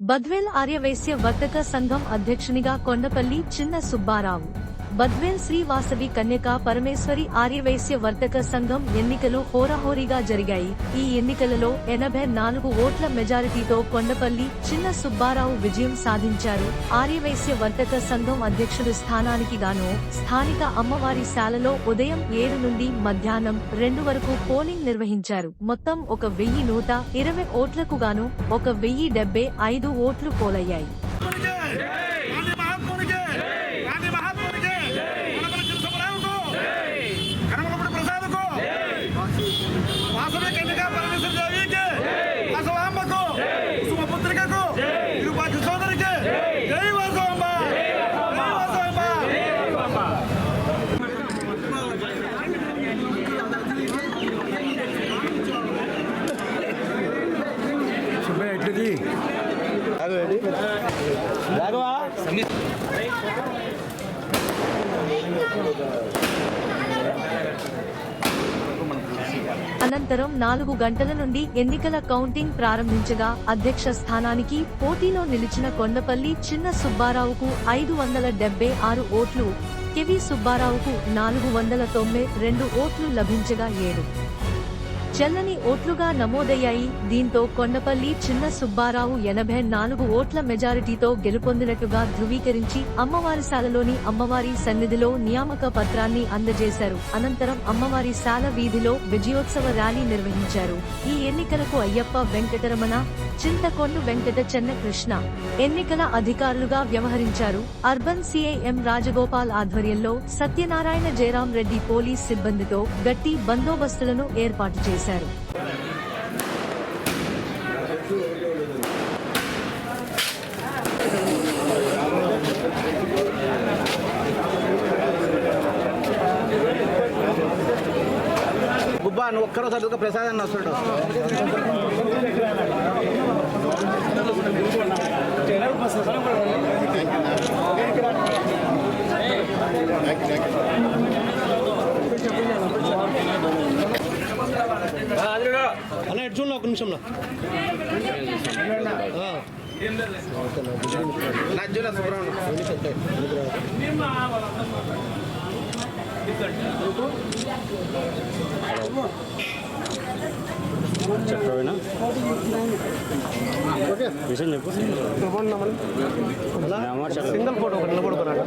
బద్వేల్ ఆర్యవైశ్య వర్తక సంఘం అధ్యక్షునిగా కొండపల్లి చిన్న సుబ్బారావు. బద్వేల్ శ్రీ వాసవి కన్యకా పరమేశ్వరి ఆర్యవైశ్య వర్తక సంఘం ఎన్నికలు హోరాహోరీగా జరిగాయి. ఈ ఎన్నికలలో 84 ఓట్ల మెజారిటీతో కొండపల్లి చిన్న సుబ్బారావు విజయం సాధించారు. ఆర్యవైశ్య వర్తక సంఘం అధ్యక్షుడు స్థానానికి గాను స్థానిక అమ్మవారి శాలలో ఉదయం 7 నుండి మధ్యాహ్నం 2 వరకు పోలింగ్ నిర్వహించారు. మొత్తం 1120 ఓట్లకు గాను 1075 ఓట్లు పోలయ్యాయి. అనంతరం 4 గంటల నుండి ఎన్నికల కౌంటింగ్ ప్రారంభించగా అధ్యక్ష స్థానానికి పోటీలో నిలిచిన కొండపల్లి చిన్న సుబ్బారావుకు 576 ఓట్లు, కెవి సుబ్బారావుకు 492 ఓట్లు లభించగా 7 చెల్లని ఓట్లుగా నమోదయ్యాయి. దీంతో కొండపల్లి చిన్న సుబ్బారావు 84 ఓట్ల మెజారిటీతో గెలుపొందినట్టుగా ధృవీకరించి అమ్మవారిశాలలోని అమ్మవారి సన్నిధిలో నియామక పత్రాన్ని అందజేశారు. అనంతరం అమ్మవారి శాల వీధిలో విజయోత్సవ ర్యాలీ నిర్వహించారు. ఈ ఎన్నికలకు అయ్యప్ప వెంకటరమణ, చింతకొండు వెంకట చెన్నకృష్ణ ఎన్నికల అధికారులుగా వ్యవహరించారు. అర్బన్ సిఐఎం రాజగోపాల్ ఆధ్వర్యంలో సత్యనారాయణ జయరాం రెడ్డి పోలీస్ సిబ్బందితో గట్టి బందోబస్తులను ఏర్పాటు చేశారు. గుబ్బా నువ్వు ఒక్కరోజు ప్రసాదాన్ని వస్తాడు. అన్న ఎటు చూడండి, ఒక నిమిషంలో చెప్పనా విషయం చెప్పు. సింగిల్ ఫోటో ఒకటి నిలబడుకున్నాడు.